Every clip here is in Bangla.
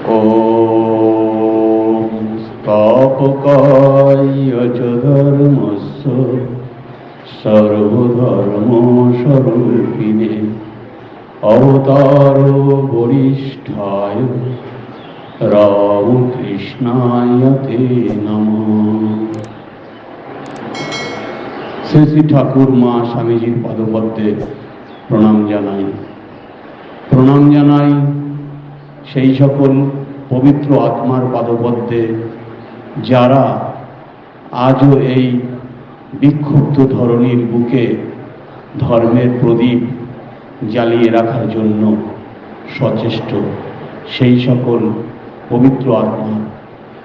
ॐ स्थापकाय च धर्मस्य सर्वधर्मस्वरूपिणे अवतारो वरिष्ठाय रामकृष्णाय ते नमः। শ্রী শ্রী ঠাকুর মা স্বামীজির পদপদ্মে প্রণাম জানাই সেই সকল পবিত্র আত্মার পদপদ্মে যারা আজও এই বিক্ষুব্ধ ধরণীর বুকে ধর্মের প্রদীপ জ্বালিয়ে রাখার জন্য সচেষ্ট, সেই সকল পবিত্র আত্মার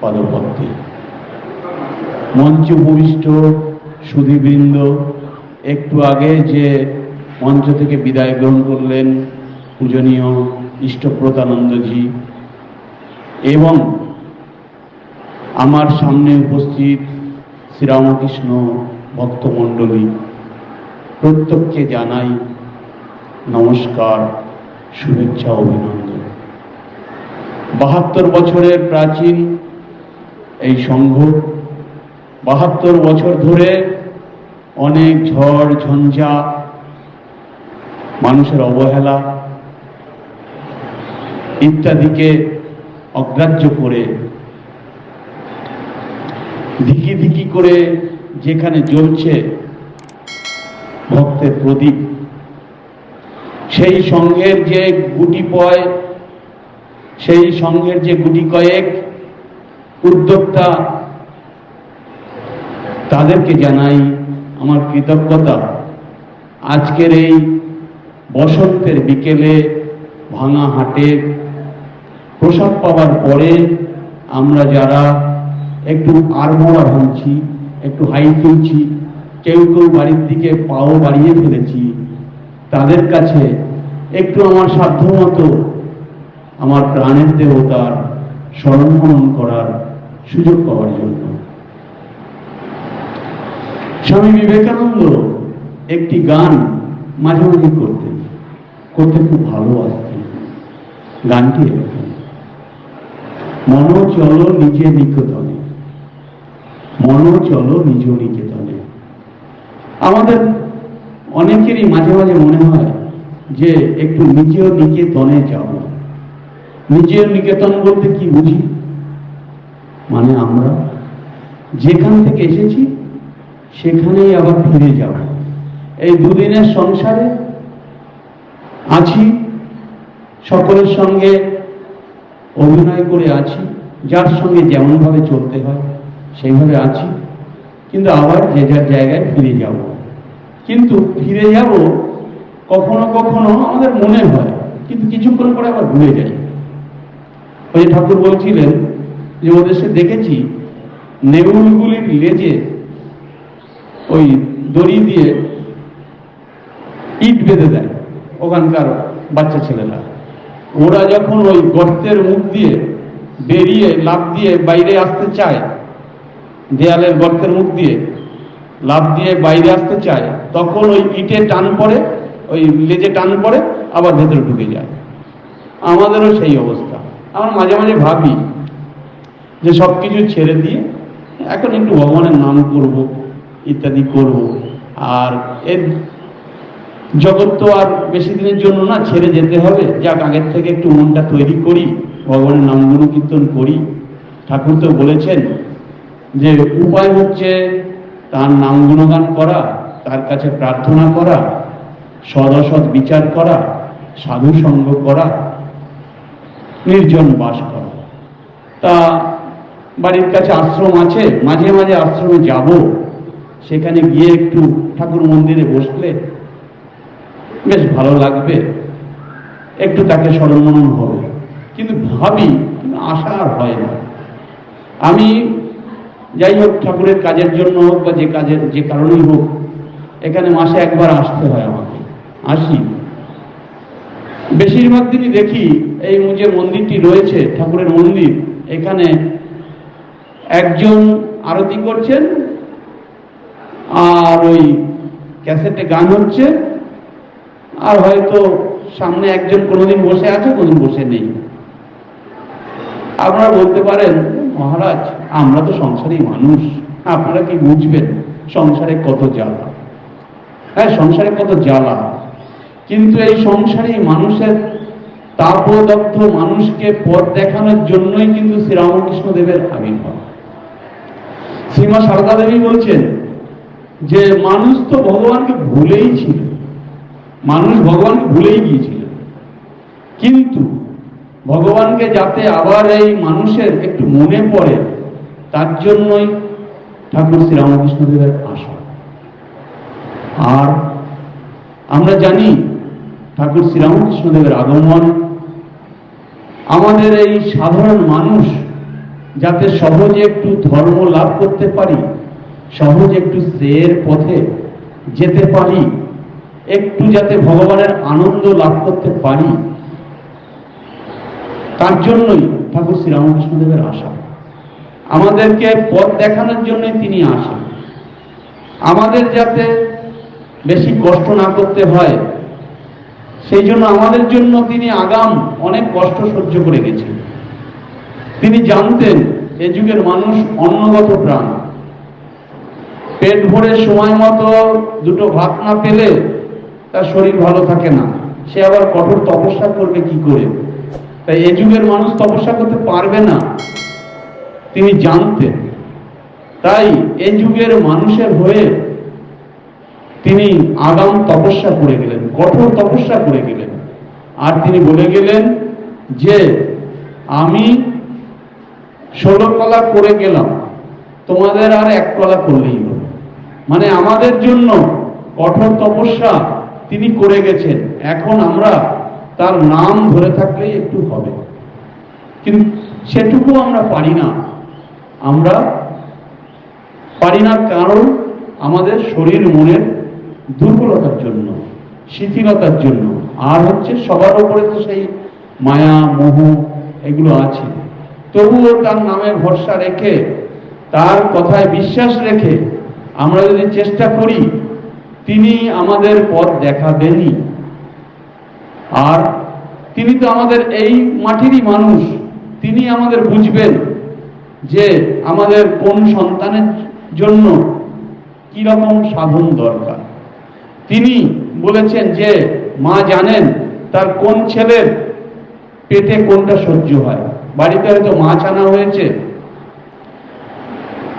পদপদ্মে। মঞ্চে উপবিষ্ট সুধীবৃন্দ, একটু আগে যে মঞ্চ থেকে বিদায় গ্রহণ করলেন পূজনীয় ইষ্টপ্রতানন্দজি, এবং আমার সামনে উপস্থিত শ্রীরামকৃষ্ণ ভক্তমণ্ডলী, প্রত্যেককে জানাই নমস্কার, শুভেচ্ছা, অভিনন্দন। 72 বছরের প্রাচীন এই সংঘ 72 বছর ধরে অনেক ঝড় ঝঞ্ঝা, মানুষের অবহেলা ইত্যাদিকে অগ্রাহ্য করে ধিকি ধিকি করে যেখানে জ্বলছে ভক্তের প্রদীপ, সেই সংঘের যে গুটিপয়, সেই সংঘের যে গুটি কয়েক উদ্যোক্তা, তাদেরকে জানাই আমার কৃতজ্ঞতা। আজকের এই বসন্তের বিকেলে ভাঙা হাটে প্রসাদ পাওয়ার পরে আমরা যারা একটু আড়মোড়া ভাঙছি, একটু হাই তুলছি, কেউ কেউ বাড়ির দিকে পাও বাড়িয়ে ফেলেছি, তাদের কাছে একটু আমার সাধ্যমতো আমার প্রাণের দেবতার স্মরণ মনন করার সুযোগ পাওয়ার জন্য। স্বামী বিবেকানন্দ একটি গান মাঝে মাঝে করতে খুব ভালোবাসতেন। গানটি এরকম: মন চলো নিজে নিকেতনে, মন চলো নিজ নিকেতনে। আমাদের অনেকেরই মাঝে মাঝে মনে হয় যে একটু নিজ নিকেতনে যাব। নিজের নিকেতন বলতে কি বুঝি? মানে আমরা যেখান থেকে এসেছি সেখানেই আবার ফিরে যাব। এই দুদিনের সংসারে আছি, সকলের সঙ্গে অভিনয় করে আছি, যার সঙ্গে যেমন ভাবে চলতে হয় সেইভাবে আছি, কিন্তু আবার যে যার জায়গায় ফিরে যাব। কিন্তু ফিরে যাব কখনো কখনো আমাদের মনে হয়, কিন্তু কিছুক্ষণ পরে আবার ভুলে যাই। ওই ঠাকুর বলছিলেন যে ওদেশে দেখেছি নেউলগুলির লেজে ওই দড়ি দিয়ে ইট বেঁধে দেয় ওখানকার বাচ্চা ছেলেরা। ওরা যখন ওই গর্তের মুখ দিয়ে বেরিয়ে লাফ দিয়ে বাইরে আসতে চায়, দেয়ালের গর্তের মুখ দিয়ে লাফ দিয়ে বাইরে আসতে চায়, তখন ওই ইটে টান পড়ে, ওই লেজে টান পড়ে, আবার ভেতরে ঢুকে যায়। আমাদেরও সেই অবস্থা। আমরা মাঝে মাঝে ভাবি যে সবকিছু ছেড়ে দিয়ে এখন একটু ভগবানের নাম করব, ইত্যাদি করব, আর এর জগৎ তো আর বেশি দিনের জন্য না, ছেড়ে যেতে হবে। যাক, আগের থেকে একটু মনটা তৈরি করি, ভগবানের নাম গুণ কীর্তন করি। ঠাকুর তো বলেছেন যে উপায় হচ্ছে তার নাম গুণগান করা, তার কাছে প্রার্থনা করা, সৎ অসৎ বিচার করা, সাধু সঙ্গ করা, নির্জন বাস করা। তা বাড়ির কাছে আশ্রম আছে, মাঝে মাঝে আশ্রমে যাব, সেখানে গিয়ে একটু ঠাকুর মন্দিরে বসলে বেশ ভালো লাগবে, একটু তাকে স্মরণ মনন হবে। কিন্তু ভাবি, আশা আর হয় না। আমি যাই হোক, ঠাকুরের কাজের জন্য হোক বা যে কারণেই হোক, এখানে মাসে একবার আসতে হয় আমাকে। আসি, বেশিরভাগ দিনই দেখি এই যে মন্দিরটি রয়েছে ঠাকুরের মন্দির, এখানে একজন আরতি করছেন আর ওই ক্যাসেটে গান হচ্ছে, আর হয়তো সামনে একজন কোনোদিন বসে আছে, কোনোদিন বসে নেই। আপনারা বলতে পারেন, মহারাজ আমরা তো সংসারী মানুষ, আপনারা কি বুঝবেন সংসারে কত জ্বালা। হ্যাঁ, সংসারে কত জ্বালা, কিন্তু এই সংসারী মানুষের তাপদগ্ধ মানুষকে পথ দেখানোর জন্যই কিন্তু শ্রীরামকৃষ্ণ দেবের আবির্ভাব। শ্রীমা সারদা দেবী বলছেন যে মানুষ তো ভগবানকে ভুলেই ছিল, মানুষ ভগবানকে ভুলেই গিয়েছিল, কিন্তু ভগবানকে যাতে আবার এই মানুষের একটু মনে পড়ে তার জন্যই ঠাকুর শ্রীরামকৃষ্ণ দেবের আসা। আর আমরা জানি ঠাকুর শ্রীরামকৃষ্ণ দেবের আগমন আমাদের এই সাধারণ মানুষ যাতে সহজে একটু ধর্ম লাভ করতে পারি, সহজে একটু শ্রেয়ের পথে যেতে পারি, একটু যাতে ভগবানের আনন্দ লাভ করতে পারি, তার জন্যই ঠাকুর শ্রীরামকৃষ্ণ দেবের আসা। আমাদেরকে পথ দেখানোর জন্যই তিনি আসেন, আমাদের যাতে বেশি কষ্ট না করতে হয় সেই জন্য আমাদের জন্য তিনি আগাম অনেক কষ্ট সহ্য করে গেছেন। তিনি জানতেন এ যুগের মানুষ অন্নগত প্রাণ, পেট ভরে সময় মতো দুটো ভাত না পেলে তার শরীর ভালো থাকে না, সে আবার কঠোর তপস্যা করবে কি করে। তাই এ যুগের মানুষ তপস্যা করতে পারবে না তিনি জানতেন। তাই এ যুগের মানুষের হয়ে তিনি আগাম তপস্যা করে গেলেন, কঠোর তপস্যা করে গেলেন। আর তিনি বলে গেলেন যে আমি 16 কলা করে গেলাম, তোমাদের আর 1 কলা করলেই হবে। মানে আমাদের জন্য কঠোর তপস্যা তিনি করে গেছেন, এখন আমরা তার নাম ধরে থাকলেই একটু হবে, কিন্তু সেটুকু আমরা পারি না। আমরা পারি না কারণ আমাদের শরীর মনের দুর্বলতার জন্য, শিথিলতার জন্য, আর হচ্ছে সবার উপরে তো সেই মায়া মোহ এগুলো আছে। তবুও তার নামে ভরসা রেখে, তার কথায় বিশ্বাস রেখে আমরা যদি চেষ্টা করি, তিনি আমাদের পথ দেখাবেনই। আর তিনি তো আমাদের এই মাটিরই মানুষ, তিনি আমাদের বুঝবেন যে আমাদের কোন সন্তানের জন্য কি রকম সাধন দরকার। তিনি বলেছেন যে মা জানেন তার কোন ছেলের পেটে কোনটা সহ্য হয়। বাড়িতে হয়তো মাছ আনা হয়েছে,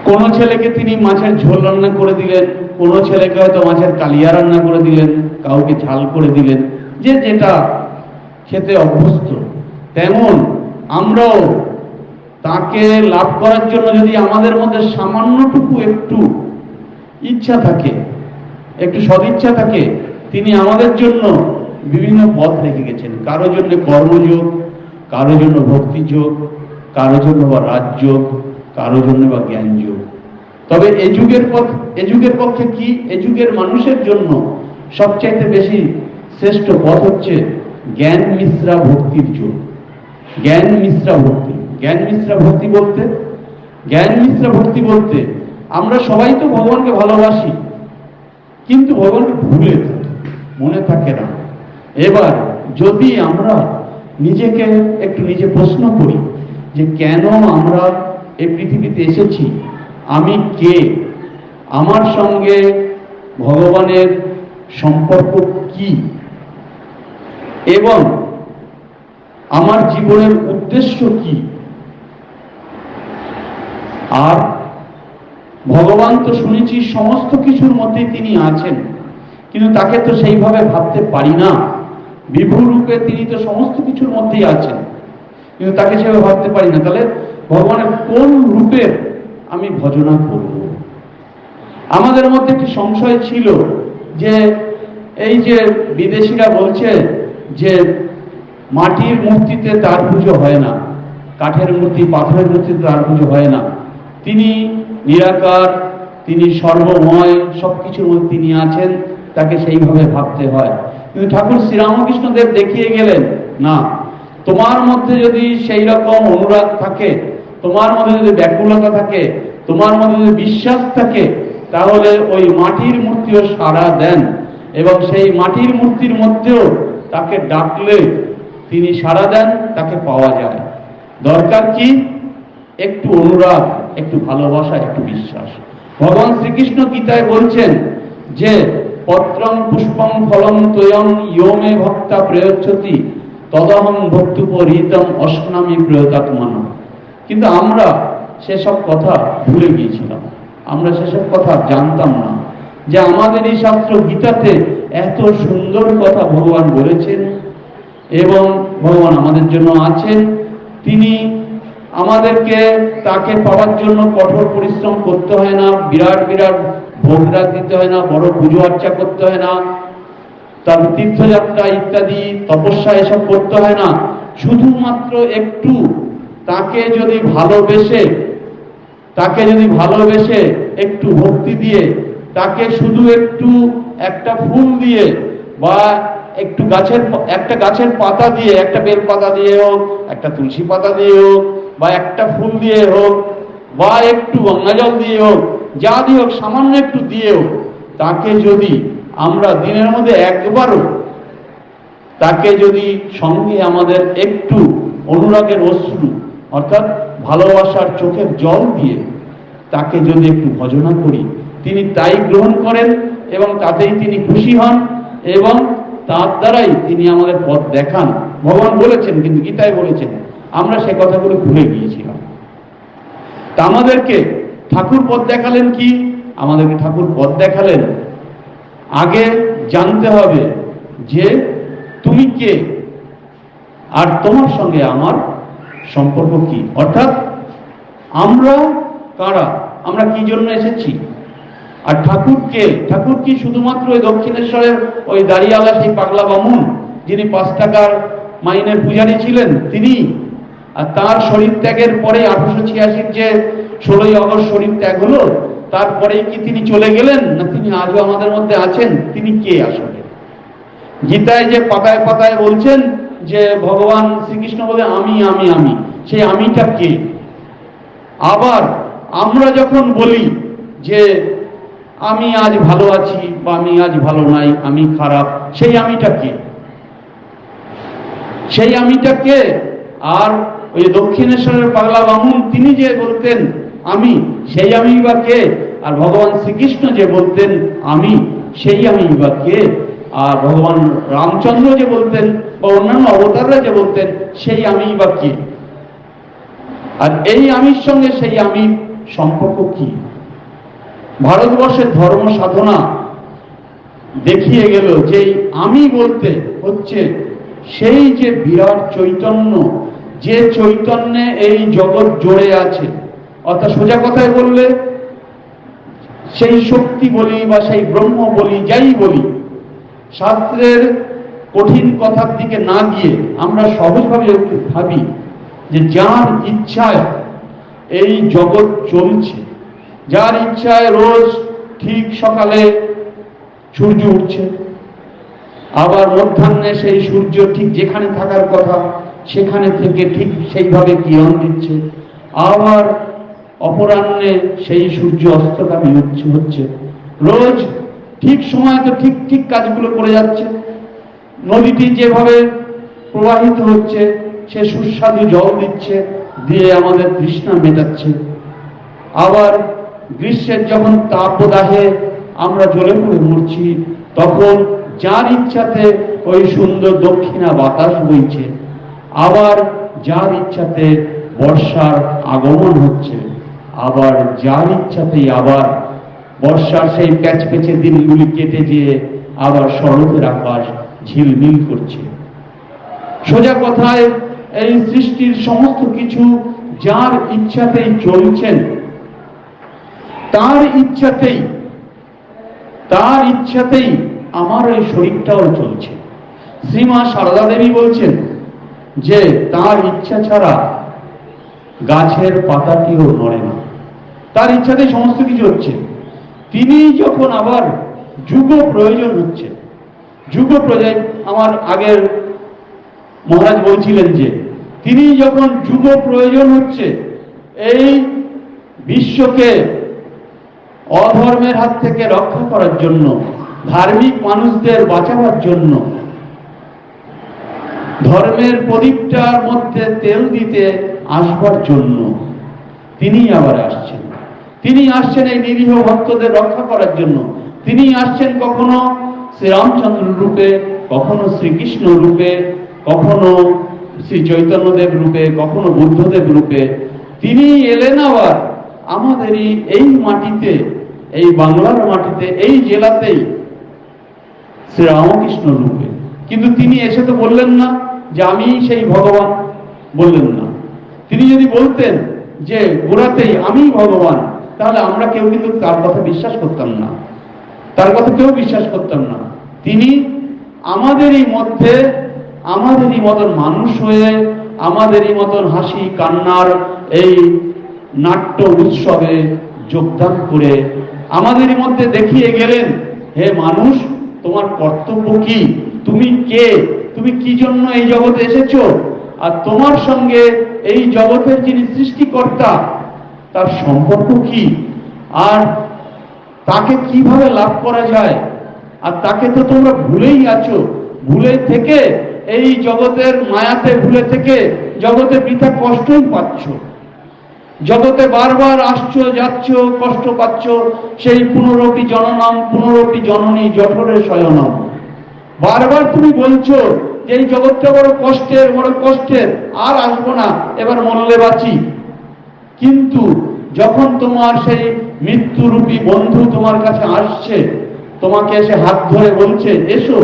কোন ছেলেকে তিনি মাছের ঝোল রান্না করে দিলেন, কোন ছেলেকে হয়তো মাছের কালিয়া রান্না করে দিলেন, কাউকে ঝাল করে দিলেন, যে যেটা খেতে অভ্যস্ত। তেমন আমরাও তাকে লাভ করার জন্য যদি আমাদের মধ্যে সামান্যটুকু একটু ইচ্ছা থাকে, একটু সদিচ্ছা থাকে, তিনি আমাদের জন্য বিভিন্ন পথ রেখে গেছেন। কারো জন্য কর্মযোগ, কারো জন্য ভক্তিযোগ, কারো জন্য বা রাজযোগ, কারো জন্য বা জ্ঞানযোগ। তবে এ যুগের পক্ষে কি, এ যুগের মানুষের জন্য সবচাইতে বেশি শ্রেষ্ঠ পথ হচ্ছে জ্ঞান মিশ্রা ভক্তির যোগ। জ্ঞান মিশ্রা ভক্তি, জ্ঞান মিশ্রা ভক্তি বলতে, জ্ঞান মিশ্রা ভক্তি বলতে আমরা সবাই তো ভগবানকে ভালোবাসি, কিন্তু ভগবানকে ভুলে থাকি, মনে থাকে না। এবার যদি আমরা নিজেকে একটু নিজে প্রশ্ন করি যে কেন আমরা এই পৃথিবীতে এসেছি, আমি কে, আমার সঙ্গে ভগবানের সম্পর্ক কি, এবং আমার জীবনের উদ্দেশ্য কি। আর ভগবান তো শুনেছি সমস্ত কিছুর মধ্যে তিনি আছেন, কিন্তু তাকে তো সেইভাবে ভাবতে পারি না। বিভু রূপে তিনি তো সমস্ত কিছুর মধ্যেই আছেন, কিন্তু তাকে সেভাবে ভাবতে পারি না। তাহলে ভগবানের কোন রূপের আমি ভজনা করব? আমাদের মধ্যে একটি সংশয় ছিল যে এই যে বিদেশিরা বলছে যে মাটির মূর্তিতে তার পুজো হয় না, কাঠের মূর্তি, পাথরের মূর্তিতে তার পুজো হয় না। তিনি নিরাকার, তিনি সর্বময়, সবকিছুর মধ্যে তিনি আছেন, তাকে সেইভাবে ভাবতে হয়। কিন্তু ঠাকুর শ্রীরামকৃষ্ণ দেব দেখিয়ে গেলেন, না, তোমার মধ্যে যদি সেই রকম অনুরাগ থাকে, তোমার মধ্যে যদি ব্যাকুলতা থাকে, তোমার মধ্যে যদি বিশ্বাস থাকে, তাহলে ওই মাটির মূর্তিও সাড়া দেন, এবং সেই মাটির মূর্তির মধ্যেও তাকে ডাকলে তিনি সাড়া দেন, তাকে পাওয়া যায়। দরকার কি? একটু অনুরাগ, একটু ভালোবাসা, একটু বিশ্বাস। ভগবান শ্রীকৃষ্ণ গীতায় বলছেন যে পত্রং পুষ্পং ফলং তোয়ং ইয়ো মে ভক্তা প্রয়চ্ছতি তদহং ভক্তুপরহিতম অশ্নামি প্রিয়তাত্মন। কিন্তু আমরা সেসব কথা ভুলে গিয়েছিলাম, আমরা সেসব কথা জানতাম না যে আমাদের এই শাস্ত্র গীতাতে এত সুন্দর কথা ভগবান বলেছেন এবং ভগবান আমাদের জন্য আছেন। তিনি আমাদেরকে তাকে পাওয়ার জন্য কঠোর পরিশ্রম করতে হয় না, বিরাট বিরাট ভোগরাগ দিতে হয় না, বড় পুজো আর্চা করতে হয় না, তার তীর্থযাত্রা ইত্যাদি তপস্যা এসব করতে হয় না। শুধুমাত্র একটু তাকে যদি ভালোবেসে একটু ভক্তি দিয়ে, তাকে শুধু একটু একটা ফুল দিয়ে বা একটা গাছের পাতা দিয়ে, একটা বেল পাতা দিয়ে হোক, একটা তুলসী পাতা দিয়ে হোক, বা একটা ফুল দিয়ে হোক, বা একটু গঙ্গা জল দিয়ে হোক, যা দিয়ে হোক, সামান্য একটু দিয়ে হোক, তাকে যদি আমরা দিনের মধ্যে একবারও তাকে যদি সঙ্গে আমাদের একটু অনুরাগের অশ্রু অর্থাৎ ভালোবাসার চোখের জল দিয়ে তাকে যদি একটু ভজনা করি, তিনি তাই গ্রহণ করেন এবং তাতেই তিনি খুশি হন এবং তার দ্বারাই তিনি আমাদের পথ দেখান। ভগবান বলেছেন, কিন্তু গীতায় বলেছেন, আমরা সে কথাগুলো ভুলে গিয়েছিলাম। তা আমাদেরকে ঠাকুর পথ দেখালেন কি? আমাদেরকে ঠাকুর পথ দেখালেন আগে জানতে হবে যে তুমি কে আর তোমার সঙ্গে আমার সম্পর্ক কি, অর্থাৎ আমরা কারা, আমরা কি জন্য এসেছি, আর ঠাকুর কে। ঠাকুর কি শুধুমাত্র ওই দক্ষিণেশ্বরের ওই দাঁড়িয়ালা সেই পাগলা বামুন যিনি 5 টাকার মাইনের পূজারী ছিলেন তিনি, আর তার শরীর ত্যাগের পরে 1886 যে 16ই আগস্ট শরীর ত্যাগ হলো, তারপরেই কি তিনি চলে গেলেন, না তিনি আজও আমাদের মধ্যে আছেন? তিনি কে আসলে? গীতায় যে পাতায় পাতায় বলছেন যে ভগবান শ্রীকৃষ্ণ বলে আমি আমি আমি, সেই আমিটা কে? আবার আমরা যখন বলি যে আমি আজ ভালো আছি বা আমি আজ ভালো নাই, আমি খারাপ, সেই আমিটা কে? সেই আমিটা কে? আর ওই দক্ষিণেশ্বরের পাগলা বামুন তিনি যে বলতেন আমি, সেই আমি বা কে? আর ভগবান শ্রীকৃষ্ণ যে বলতেন আমি, সেই আমি বা কে? আর ভগবান রামচন্দ্র যে বলতেন বা অন্যান্য অবতাররা যে বলতেন সেই আমি বা কে? আর এই আমির সঙ্গে সেই আমি সম্পর্ক কি? ভারতবর্ষের ধর্ম সাধনা দেখিয়ে গেল যে আমি বলতে হচ্ছে সেই যে বিরাট চৈতন্য, যে চৈতন্যে এই জগৎ জড়ে আছে, অর্থাৎ সোজা কথায় বললে সেই শক্তি বলি বা সেই ব্রহ্ম বলি, যাই বলি, শাস্ত্রের কঠিন কথার দিকে না গিয়ে আমরা সহজভাবে একটু ভাবি যে যার ইচ্ছায় এই জগৎ চলছে, যার ইচ্ছায় রোজ ঠিক সকালে সূর্য উঠছে, আবার মধ্যাহ্নে সেই সূর্য ঠিক যেখানে থাকার কথা সেখানে থেকে ঠিক সেইভাবে কিরণ দিচ্ছে, আবার অপরাহ্নে সেই সূর্য অস্তগামী হচ্ছে, রোজ ঠিক সময় তো ঠিক ঠিক কাজগুলো করে যাচ্ছে, নদীটি যেভাবে প্রবাহিত হচ্ছে সে সুস্বাদু জল দিচ্ছে, দিয়ে আমাদের তৃষ্ণা মেটাচ্ছে, আবার গ্রীষ্মের যখন তাপদাহে আমরা জ্বলে পড়ে মরছি তখন যার ইচ্ছাতে ওই সুন্দর দক্ষিণা বাতাস বইছে, আবার যার ইচ্ছাতে বর্ষার আগমন হচ্ছে, আবার যার ইচ্ছাতেই আবার বর্ষার সেই প্যাচপ্যাচে দিনগুলি কেটে যেয়ে আবার শরতের আকাশ ঝিলমিল করছে। সোজা কথায় এই সৃষ্টির সমস্ত কিছু যার ইচ্ছাতেই চলছেন, তার ইচ্ছাতেই আমার এই শরীরটাও চলছে। শ্রীমা সারদা দেবী বলছেন যে তার ইচ্ছা ছাড়া গাছের পাতাটিও নড়ে না, তার ইচ্ছাতেই সমস্ত কিছু হচ্ছে। তিনি যখন আবার যুগ প্রয়োজন হচ্ছে, আমার আগের মহারাজ বলছিলেন যে তিনি যখন যুগ প্রয়োজন হচ্ছে এই বিশ্বকে অধর্মের হাত থেকে রক্ষা করার জন্য, ধার্মিক মানুষদের বাঁচাবার জন্য, ধর্মের প্রদীপটার মধ্যে তেল দিতে আসবার জন্য তিনি আবার আসছেন। তিনি আসছেন এই নিরীহ ভক্তদের রক্ষা করার জন্য। তিনি আসছেন কখনো শ্রীরামচন্দ্র রূপে, কখনো শ্রীকৃষ্ণ রূপে, কখনো শ্রী চৈতন্যদেব রূপে, কখনো বুদ্ধদেব রূপে। তিনি এলেন আবার আমাদেরই এই মাটিতে, এই বাংলার মাটিতে, এই জেলাতেই শ্রীরামকৃষ্ণ রূপে। কিন্তু তিনি এসে তো বললেন না যে আমি সেই ভগবান, বললেন না। তিনি যদি বলতেন যে গোড়াতেই আমি ভগবান, তাহলে আমরা কেউ কিন্তু তার কথা বিশ্বাস করতাম না, তার কথা কেউ বিশ্বাস করতাম না। তিনি আমাদেরই মধ্যে, আমাদেরই মতন মানুষ হয়ে, আমাদেরই মতন হাসি কান্নার এই নাট্য উৎসবে যোগদান করে আমাদেরই মধ্যে দেখিয়ে গেলেন, হে মানুষ, তোমার কর্তব্য কি, তুমি কে, তুমি কি জন্য এই জগতে এসেছো, আর তোমার সঙ্গে এই জগতের যিনি সৃষ্টিকর্তা তার সম্পর্ক কি, আর তাকে কিভাবে লাভ করা যায়। আর তাকে তো তোমরা ভুলেই আছো, ভুলে থেকে এই জগতের মায়াতে, ভুলে থেকে জগতে বৃথা কষ্টই পাচ্ছ। জগতে বারবার আসছো যাচ্ছ, কষ্ট পাচ্ছ, সেই পুনরপি জননাম পুনরপি জননী জঠরে শয়নম। বারবার তুমি বলছো যে এই জগৎটা বড় কষ্টের, বড় কষ্টের, আর আসবো না, এবার মরলে বাঁচি। কিন্তু যখন তোমার সেই মৃত্যুরূপী বন্ধু তোমার কাছে আসছে, তোমাকে এসে হাত ধরে বলছে এসো,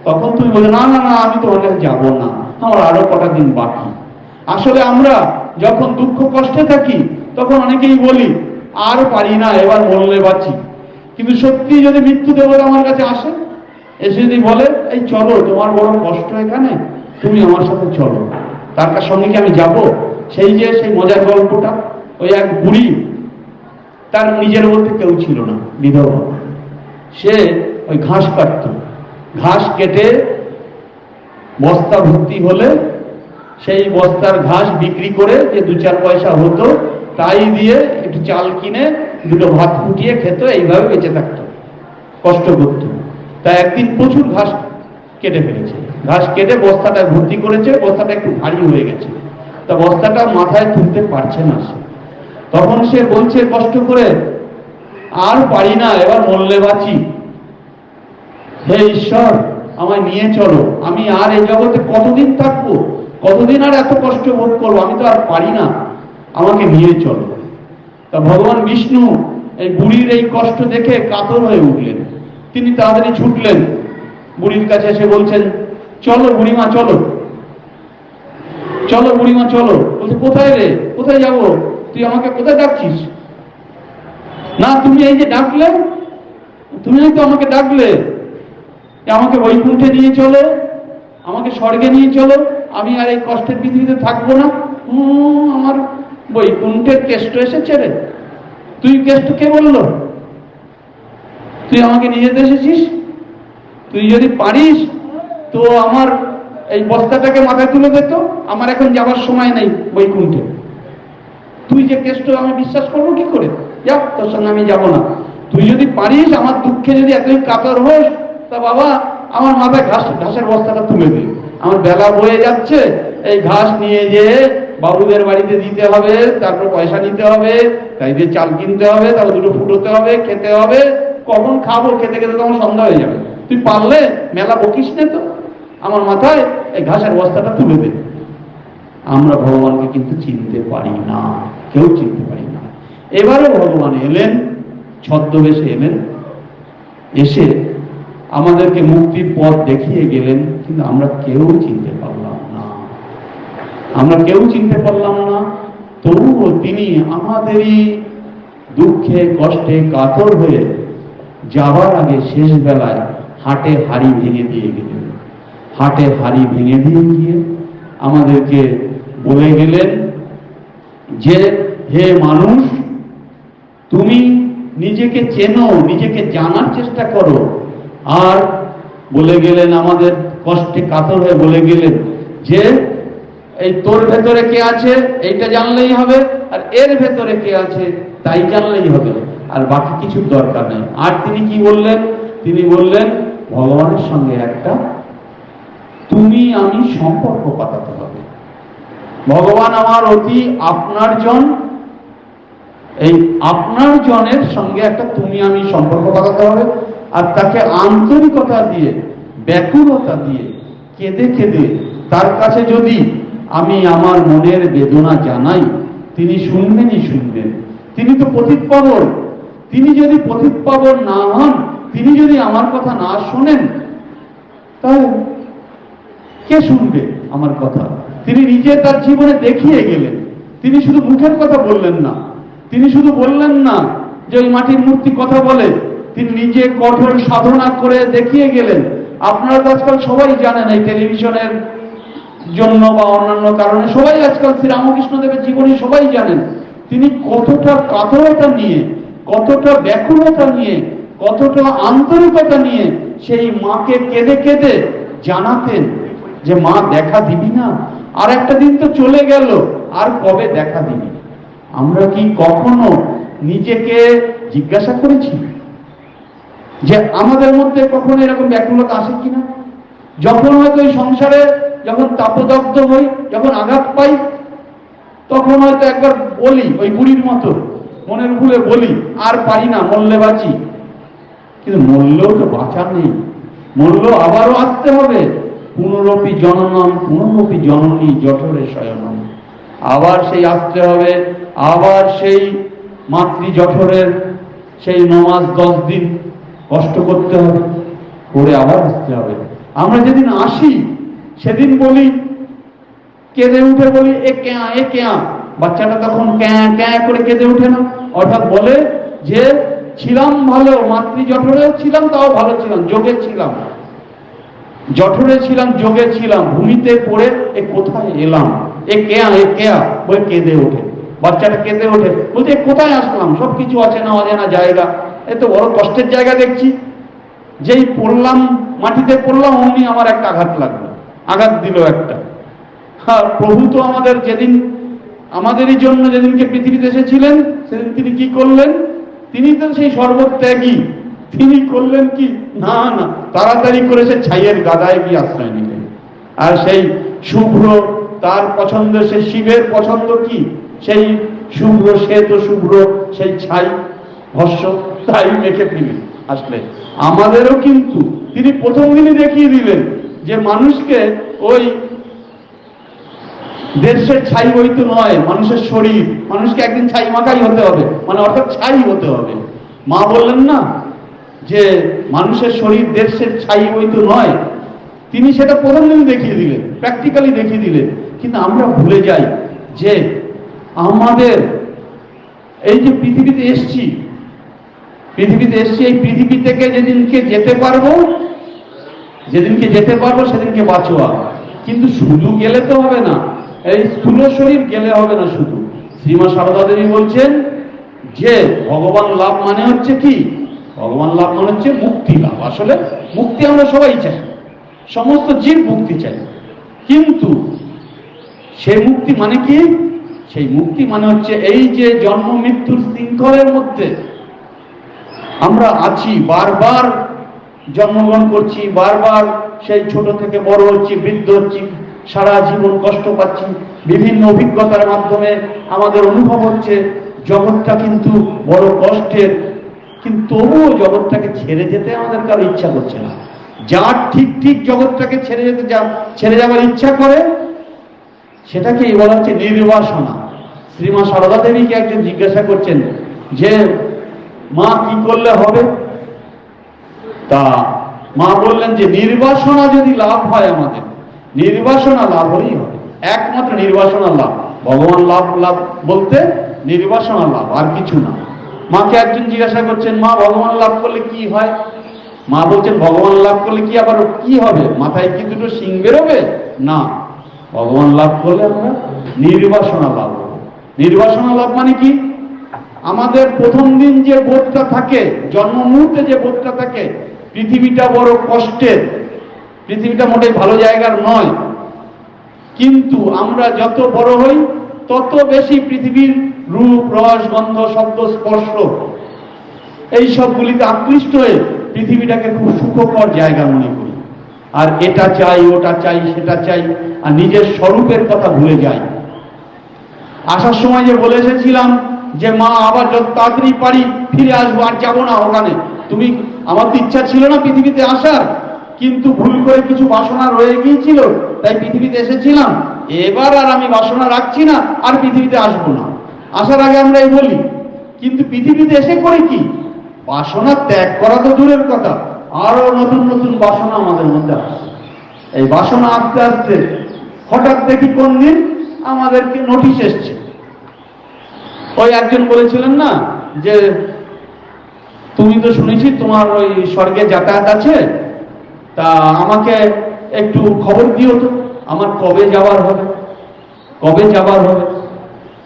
তখন তুমি বলে না না না, আমি তোমার কাছে যাবো না, আমার আরো কটা দিন বাকি। আসলে আমরা যখন দুঃখ কষ্টে থাকি তখন অনেকেই বলি আর পারি না, এবার মরলে বাঁচি। কিন্তু সত্যি যদি মৃত্যু দেবতা আমার কাছে আসে, এসে যদি বলে এই চলো, তোমার বড় কষ্ট এখানে, তুমি আমার সাথে চলো, তার সঙ্গে কি আমি যাব? সেই যে সেই মজার গল্পটা, ওই এক বুড়ি, তার নিজের মধ্যে কেউ ছিল না, বিধবা। সে ওই ঘাস কাটত, ঘাস কেটে বস্তা ভর্তি হলে সেই বস্তার ঘাস বিক্রি করে যে 2-4 পয়সা হতো, তাই দিয়ে একটু চাল কিনে দুটো ভাত ফুটিয়ে খেত, এইভাবে বেঁচে থাকত, কষ্ট করত। তা একদিন প্রচুর ঘাস কেটে ফেলেছে, ঘাস কেটে বস্তাটা ভর্তি করেছে, বস্তাটা একটু ভারী হয়ে গেছে, তা বস্তাটা মাথায় তুলতে পারছে না সে। তখন সে বলছে কষ্ট করে, আর পারি না, এবার মরলে বাঁচি, হে ঈশ্বর আমায় নিয়ে চলো, আমি আর এই জগতে কতদিন থাকবো, কতদিন আর এত কষ্ট ভোগ করবো, আমি তো আর পারি না, আমাকে নিয়ে চলো। তা ভগবান বিষ্ণু এই বুড়ির এই কষ্ট দেখে কাতর হয়ে উঠলেন। তিনি তাড়াতাড়ি ছুটলেন বুড়ির কাছে, এসে বলছেন চলো বুড়িমা চলো, চলো বুড়িমা চলো। বলছে কোথায় রে, কোথায় যাব, তুই আমাকে কোথায় ডাকছিস? না তুমি এই যে ডাকলে, তুমি তো আমাকে ডাকলে, আমাকে বৈকুণ্ঠে নিয়ে চলো, আমাকে স্বর্গে নিয়ে চলো, আমি আর এই কষ্টের পৃথিবীতে থাকবো না। আমার বৈকুণ্ঠের কেষ্ট এসেছে রে, তুই কেষ্ট কে বললো? তুই আমাকে নিয়ে যেতে এসেছিস, তুই যদি পারিস তো আমার এই বস্তাটাকে মাথায় তুলে দিত, আমার এখন যাবার সময় নেই বৈকুণ্ঠে। তুই যে কেষ্ট আমি বিশ্বাস করবো কি করে? যা, তোর সঙ্গে আমি যাব না। তুই যদি পারিস, আমার দুঃখে যদি এতই কাতর হোস, তা বাবা আমার মাথায় ঘাসের বস্তাটা তুলে দে, আমার বেলা বয়ে যাচ্ছে, এই ঘাস নিয়ে যেয়ে বাবুদের বাড়িতে দিতে হবে, তারপর পয়সা নিতে হবে, তাই দিয়ে চাল কিনতে হবে, তারপর দুটো ফুটোতে হবে, খেতে হবে, কখন খাবো, খেতে খেতে তখন সন্ধ্যা হয়ে যাবে। তুই পারলে মেলা বকিস নে তো, আমার মাথায় এই ঘাসের বস্তাটা তুলে দে। আমরা ভগবানকে কিন্তু চিনতে পারি না, কেউ চিনতে পারি না। এবারে ভগবান এলেন, ছদ্মবেশে এলেন, এসে আমাদেরকে মুক্তির পথ দেখিয়ে গেলেন, কিন্তু আমরা কেউ চিনতে পারলাম না, আমরা কেউ চিনতে পারলাম না। তবুও তিনি আমাদেরই দুঃখে কষ্টে কাতর হয়ে যাবার আগে শেষ বেলায় হাটে হাড়ি ভেঙে দিয়ে গেলেন। হাটে হাড়ি ভেঙে দিয়ে গিয়ে আমাদেরকে বলে গেলেন যে হে মানুষ, তুমি নিজেকে চেনো, নিজেকে জানার চেষ্টা করো। আর বলে গেলেন, আমাদের কষ্টে কাতর হয়ে বলে গেলেন যে এই তোর ভেতরে কে আছে এইটা জানলেই হবে, আর এর ভেতরে কে আছে তাই জানলেই হবে, আর বাকি কিছুর দরকার নেই। আর তিনি কি বললেন? তিনি বললেন ভগবানের সঙ্গে একটা তুমি আমি সম্পর্ক পাতাতে হবে। ভগবান আমার অতি আপনার জন, এই আপনার জনের সঙ্গে একটা তুমি আমি সম্পর্ক বাঁধাতে হবে, আর তাকে আন্তরিকতা দিয়ে, ব্যাকুলতা দিয়ে, কেঁদে কেঁদে তার কাছে যদি আমি আমার মনের বেদনা জানাই, তিনি শুনবেনই শুনবেন। তিনি তো পতিতপাবন। তিনি যদি পতিতপাবন না হন, তিনি যদি আমার কথা না শোনেন, তাহলে কে শুনবে আমার কথা? তিনি নিজে তার জীবনে দেখিয়ে গেলেন। তিনি শুধু মুখের কথা বললেন না, তিনি শুধু বললেন না যে ওই মাটির মূর্তি কথা বলে, তিনি নিজে কঠোর সাধনা করে দেখিয়ে গেলেন। আপনারা তো আজকাল সবাই জানেন, এই টেলিভিশনের জন্য বা অন্যান্য কারণে সবাই আজকাল শ্রীরামকৃষ্ণ দেবের জীবনী সবাই জানেন। তিনি কতটা কাতরতা নিয়ে, কতটা ব্যাকুলতা নিয়ে, কতটা আন্তরিকতা নিয়ে সেই মাকে কেঁদে কেঁদে জানাতেন যে মা দেখা দিবি না? আর একটা দিন তো চলে গেল, আর কবে দেখা দিবি? আমরা কি কখনো নিজেকে জিজ্ঞাসা করেছি যে আমাদের মধ্যে কখনো এরকম ব্যাকুলতা আসে কিনা? যখন হয়তো এই সংসারে যখন তাপদগ্ধ হই, যখন আঘাত পাই, তখন হয়তো একবার বলি ওই বুড়ির মতো, মনের ভুলে বলি আর পারি না, মরলে বাঁচি। কিন্তু মরলেও তো বাঁচার নেই, মরলেও আবারও আসতে হবে। পুনরপি জননম পুনরপি জননী জঠরে শয়নম। আবার সেই আসতে হবে, আবার সেই মাতৃ জঠরের সেই 9 মাস 10 দিন কষ্ট করতে হবে, করে আবার আসতে হবে। আমরা যেদিন আসি সেদিন বলি, কেঁদে উঠে বলি এ কেয়া এ কেয়া। বাচ্চাটা তখন ক্যাঁ ক্যাঁ করে কেঁদে উঠে না, অর্থাৎ বলে যে ছিলাম ভালো, মাতৃ জঠরে ছিলাম, তাও ভালো ছিলাম, যোগে ছিলাম, জঠরে ছিলাম, যোগে ছিলাম, ভূমিতে পড়ে এ কোথায় এলাম, এ কেয়া বলে কেঁদে ওঠে। বাচ্চাটা কেঁদে ওঠে, বলছে কোথায় আসলাম, সবকিছু অচেনা অজানা জায়গা, এ তো বড় কষ্টের জায়গা দেখছি। যেই পড়লাম, মাটিতে পড়লাম, অমনি আমার একটা আঘাত লাগলো, আঘাত দিল একটা। হ্যাঁ, প্রভু তো আমাদের যেদিন আমাদেরই জন্য যেদিনকে পৃথিবীতে এসেছিলেন, সেদিন তিনি কি করলেন? তিনি তো সেই সর্বত্যাগী। তিনি করলেন কি না, তাড়াতাড়ি করে সে ছাইয়ের গাদায় গিয়ে আশ্রয় নিলেন। আর সেই শুভ্র, তার পছন্দ, সে শিবের পছন্দ কি? সেই শুভ্র, শ্বেত শুভ্র সেই ছাই, ভস্য, তাই মেখে ফিরে আসলে। আমাদেরও কিন্তু তিনি প্রথম দিনই দেখিয়ে দিলেন যে মানুষকে ওই দেশের ছাই বইতে নয়, মানুষের শরীর, মানুষকে একদিন ছাই মাখাই হতে হবে, মানে অর্থাৎ ছাই হতে হবে। মা বললেন না যে মানুষের শরীর দেশের ছাই বইতে নয়, তিনি সেটা প্রথম দিন দেখিয়ে দিলেন, প্র্যাকটিক্যালি দেখিয়ে দিলেন। কিন্তু আমরা ভুলে যাই যে আমাদের এই যে পৃথিবীতে এসছি, এই পৃথিবী থেকে যেদিনকে যেতে পারবো সেদিনকে বাঁচোয়া। কিন্তু শুধু গেলে তো হবে না, এই স্থূল শরীর গেলে হবে না শুধু। শ্রীমা সারদা দেবী বলছেন যে ভগবান লাভ মানে হচ্ছে কি? ভগবান লাভ মানে হচ্ছে মুক্তি লাভ। আসলে মুক্তি আমরা সবাই চাই, সমস্ত জীব মুক্তি চাই, কিন্তু সেই মুক্তি মানে কি? সেই মুক্তি মানে হচ্ছে এই যে জন্ম মৃত্যুর শৃঙ্খলের মধ্যে আমরা আছি, বারবার জন্মগ্রহণ করছি, বারবার সেই ছোট থেকে বড় হচ্ছি, বৃদ্ধ হচ্ছি, সারা জীবন কষ্ট পাচ্ছি, বিভিন্ন অভিজ্ঞতার মাধ্যমে আমাদের অনুভব হচ্ছে জগৎটা কিন্তু বড় কষ্টের। কিন্তু তবুও জগৎটাকে ছেড়ে যেতে আমাদের কারো ইচ্ছা করছে না। যার ঠিক জগৎটাকে ছেড়ে যাওয়ার ইচ্ছা করে, সেটাকেই বলা হচ্ছে নির্বাসনা। শ্রীমা সারদা দেবীকে একজন জিজ্ঞাসা করছেন যে মা কি করলে হবে? তা মা বললেন যে নির্বাসনা যদি লাভ হয়, আমাদের নির্বাসনা লাভ হলেই হবে, একমাত্র নির্বাসনা লাভ। ভগবান লাভ বলতে নির্বাসনা লাভ, আর কিছু না। মাকে একজন জিজ্ঞাসা করছেন, মা ভগবান লাভ করলে কি হয়? মা বলছেন ভগবান লাভ করলে কি আবার কি হবে? মাথায় কি দুটো শিং বেরোবে? না, ভগবান লাভ করলে আমরা নির্বাসনা লাভ হবে। নির্বাসনা লাভ মানে কি? আমাদের প্রথম দিন যে বোধটা থাকে, জন্ম মুহূর্তে যে বোধটা থাকে, পৃথিবীটা বড় কষ্টের, পৃথিবীটা মোটেই ভালো জায়গার নয়। কিন্তু আমরা যত বড় হই তত বেশি পৃথিবীর রূপ, রস, গন্ধ, শব্দ, স্পর্শ এই সবগুলিতে আকৃষ্ট হয়ে পৃথিবীটাকে খুব সুখকর জায়গা মনে করি। আর এটা চাই, ওটা চাই, সেটা চাই, আর নিজের স্বরূপের কথা ভুলে যাই। আসার সময় যে বলে এসেছিলাম যে মা আবার যত তাড়াতাড়ি পারি ফিরে আসবো, আর যাবো না ওখানে। তুমি, আমার তো ইচ্ছা ছিল না পৃথিবীতে আসার, কিন্তু ভুল করে কিছু বাসনা রয়ে গিয়েছিল, তাই পৃথিবীতে এসেছিলাম। এবার আর আমি বাসনা রাখছি না, আর পৃথিবীতে আসবো না। আসার আগে আমরা এই বলি, কিন্তু পৃথিবীতে এসে করে কি? বাসনা ত্যাগ করা তো দূরের কথা, আরো নতুন নতুন বাসনা আমাদের মধ্যে আসে। এই বাসনা আস্তে আস্তে হঠাৎ দেখি কোন দিন আমাদেরকে নোটিশ এসছে। ওই একজন বলেছিলেন না যে তুমি তো শুনেছি তোমার ওই স্বর্গে যাতায়াত আছে, তা আমাকে একটু খবর দিও তো, আমার কবে যাওয়ার হবে, কবে যাওয়ার হবে।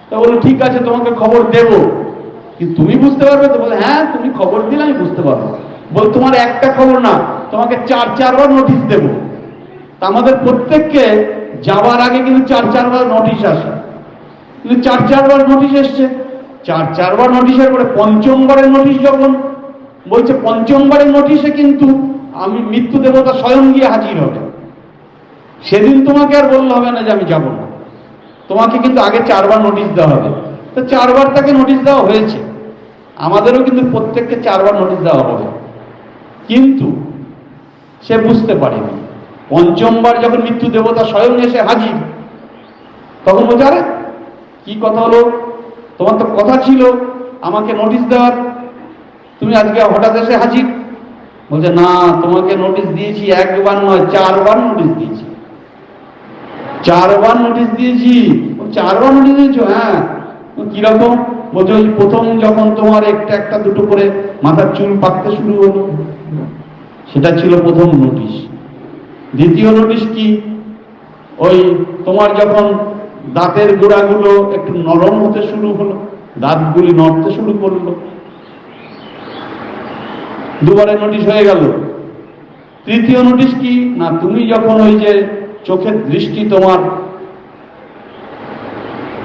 তা বলো ঠিক আছে, তোমাকে খবর দেব, কিন্তু তুমি বুঝতে পারবে তো? বলে হ্যাঁ, তুমি খবর দিলে আমি বুঝতে পারবো। বল তোমার একটা খবর না, তোমাকে চারবার নোটিশ দেব। তা আমাদের প্রত্যেককে যাওয়ার আগে কিন্তু চারবার নোটিশ আসে, কিন্তু চারবার নোটিশ এসছে। চারবার নোটিশের পরে পঞ্চমবারের নোটিশ যখন বলছে, পঞ্চমবারের নোটিশে কিন্তু আমি মৃত্যু দেবতা স্বয়ং গিয়ে হাজির হবে। সেদিন তোমাকে আর বললে হবে না যে আমি যাব না, তোমাকে কিন্তু আগে চারবার নোটিশ দেওয়া হবে। তো চারবার তাকে নোটিশ দেওয়া হয়েছে, আমাদেরও কিন্তু প্রত্যেককে চারবার নোটিশ দেওয়া হবে, কিন্তু সে বুঝতে পারেনি। পঞ্চমবার যখন মৃত্যু দেবতা স্বয়ং এসে হাজির, তখন বলছে আরে কি কথা হলো, তোমার তো কথা ছিল আমাকে নোটিশ দেওয়ার, তুমি আজকে হঠাৎ এসে হাজির। বলছে না, তোমাকে নোটিশ দিয়েছি একবার নয়, চারবার নোটিশ দিয়েছি, চারবার নোটিশ দিয়েছি। চারবার নোটিশ দিয়েছো? হ্যাঁ। কিরকম? বলছে ওই প্রথম যখন তোমার একটা একটা দুটো করে মাথার চুল পাকতে শুরু হলো, সেটা ছিল প্রথম নোটিশ। দ্বিতীয় নোটিশ কি? ওই তোমার যখন দাঁতের গোড়াগুলো একটু নরম হতে শুরু হলো, দাঁতগুলি নড়তে শুরু করলো, দুবারের নোটিশ হয়ে গেল। তৃতীয় নোটিশ কি না, তুমি যখন ওই যে চোখের দৃষ্টি তোমার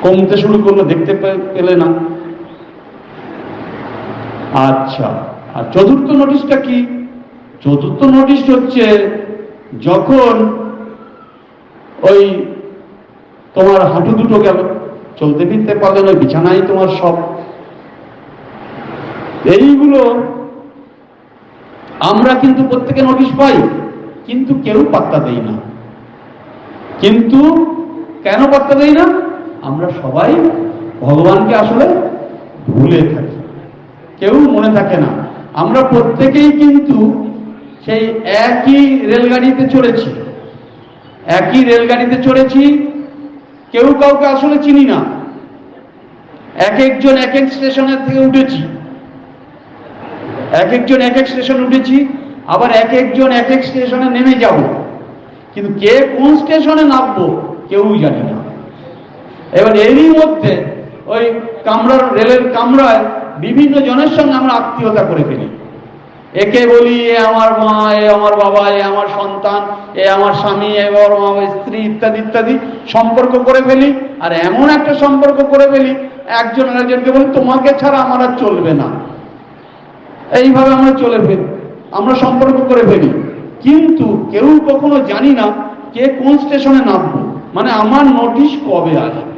কমতে শুরু করলো, দেখতে পেলে না। আচ্ছা, আর চতুর্থ নোটিশটা কি? চতুর্থ নোটিশ হচ্ছে যখন ওই তোমার হাঁটু দুটো গেল, চলতে ফিরতে পারলে না, বিছানায় তোমার সব। এইগুলো আমরা কিন্তু প্রত্যেকে নোটিশ পাই, কিন্তু কেউ পাত্তা দেই না। কিন্তু কেন পাত্তা দেই না? আমরা সবাই ভগবানকে আসলে ভুলে থাকি, কেউ মনে থাকে না। আমরা প্রত্যেকেই কিন্তু সেই একই রেলগাড়িতে চড়েছি, একই রেলগাড়িতে চড়েছি, কেউ কাউকে আসলে চিনি না। এক একজন এক এক স্টেশনের থেকে উঠেছি, এক একজন এক এক স্টেশন উঠেছি, আবার এক একজন এক এক স্টেশনে নেমে যাব, কিন্তু কে কোন স্টেশনে নামবো কেউ জানি না। এবার এরই মধ্যে ওই কামরার, রেলের কামরায় বিভিন্ন জনের সঙ্গে আমরা আত্মীয়তা করে ফেলি। একে বলি এ আমার মা, এ আমার বাবা, এ আমার সন্তান, এ আমার স্বামী, এ আমার স্ত্রী, ইত্যাদি ইত্যাদি সম্পর্ক করে ফেলি। আর এমন একটা সম্পর্ক করে ফেলি, একজন আরেকজনকে বলি তোমাকে ছাড়া আমার আর চলবে না। এইভাবে আমরা চলে ফেলি, আমরা সম্পর্ক করে ফেলি, কিন্তু কেউ কখনো জানি না কে কোন স্টেশনে নামবো, মানে আমার নোটিশ কবে আসবে,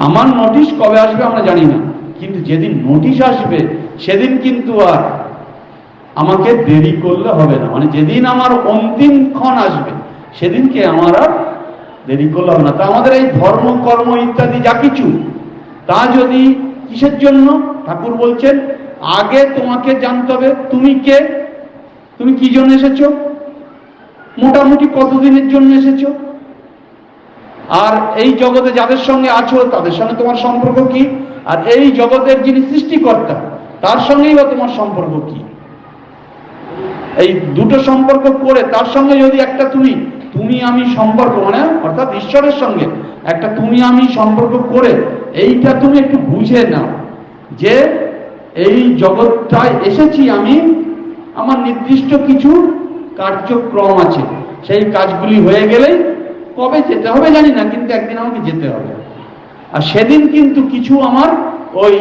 আমার নোটিশ কবে আসবে আমরা জানি না। কিন্তু যেদিন নোটিশ আসবে সেদিন কিন্তু আর আমাকে দেরি করলে হবে না, মানে যেদিন আমার অন্তিম ক্ষণ আসবে সেদিনকে আমার আর দেরি করলে হবে না। তা আমাদের এই ধর্ম কর্ম ইত্যাদি যা কিছু, তা যদি কিসের জন্য? ঠাকুর বলছেন আগে তোমাকে জানতে হবে তুমি কে, তুমি কি জন্য এসেছো, মোটামুটি কতদিনের জন্য এসেছো, আর এই জগতে যাদের সঙ্গে আছো তাদের সঙ্গে তোমার সম্পর্ক কি, আর এই জগতের যিনি সৃষ্টিকর্তা তার সঙ্গেই বা তোমার সম্পর্ক কি। এই দুটো সম্পর্ক করে তার সঙ্গে যদি একটা তুমি আমি সম্পর্ক, মানে অর্থাৎ ঈশ্বরের সঙ্গে একটা তুমি আমি সম্পর্ক করে এইটা তুমি একটু বুঝে নাও যে এই জগৎটায় এসেছি আমি, আমার নির্দিষ্ট কিছু কার্যক্রম আছে, সেই কাজগুলি হয়ে গেলেই কবে যেতে হবে জানি না, কিন্তু একদিন আমাকে যেতে হবে। আর সেদিন কিন্তু কিছু আমার ওই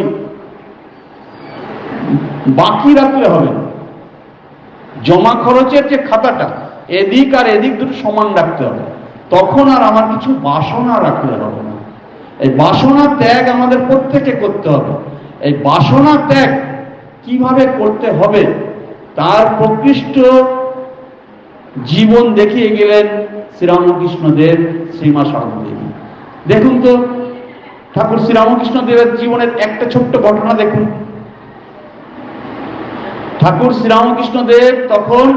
বাকি রাখলে হবে না, জমা খরচের যে খাতাটা এদিক আর এদিক দুটো সমান রাখতে হবে, তখন আর আমার কিছু বাসনা রাখলে হবে না। এই বাসনা ত্যাগ আমাদের প্রত্যেকে করতে হবে। এই বাসনা ত্যাগ কিভাবে করতে হবে তার প্রকৃষ্ট জীবন দেখিয়ে গেলেন শ্রীরামকৃষ্ণদেব, শ্রীমা সারদা দেবী। দেখুন তো ঠাকুর শ্রীরামকৃষ্ণদেবের জীবনের একটা ছোট্ট ঘটনা দেখুন। ঠাকুর শ্রীরামকৃষ্ণদেব তখন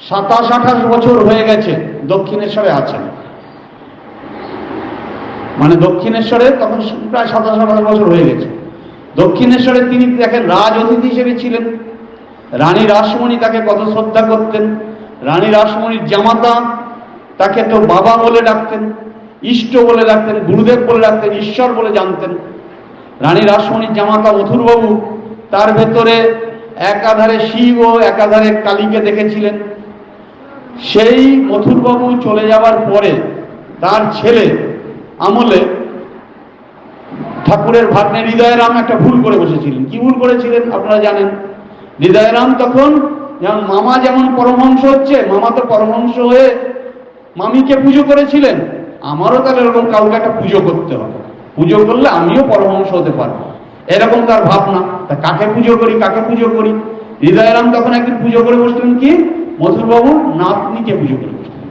27-28 বছর হয়ে গেছে, দক্ষিণেশ্বরে আছেন। মানে দক্ষিণেশ্বরে তখন প্রায় 27-28 বছর হয়ে গেছে। দক্ষিণেশ্বরে তিনি দেখেন রাজ অতিথি হিসেবে ছিলেন। রানী রাসমণি তাকে কত শ্রদ্ধা করতেন। রানী রাসমণির জামাতা তাকে তো বাবা বলে ডাকতেন, ইষ্ট বলে ডাকতেন, গুরুদেব বলে ডাকতেন, ঈশ্বর বলে জানতেন। রানী রাসমণির জামাতা মথুরবাবু তার ভেতরে একাধারে শিব ও একাধারে কালীকে দেখেছিলেন। সেই মথুরবাবু চলে যাওয়ার পরে তার ছেলে আমলে ঠাকুরের ভাগ্নে হৃদয়রাম একটা ভুল করে বসেছিলেন। কি ভুল করেছিলেন আপনারা জানেন। হৃদয়রাম তখন যেমন মামা যেমন পরমহংস হচ্ছে, মামা তো পরমহংস হয়ে মামিকে পুজো করেছিলেন, আমারও তাহলে এরকম কাউকে একটা পুজো করতে হবে, পুজো করলে আমিও পরমহংস হতে পারবো, এরকম তার ভাবনা। তা কাকে পুজো করি, কাকে পুজো করি? হৃদয়রাম তখন একদিন পুজো করে বসলেন কি, মথুরবাবুর নাতনিকে পুজো করে বসলেন।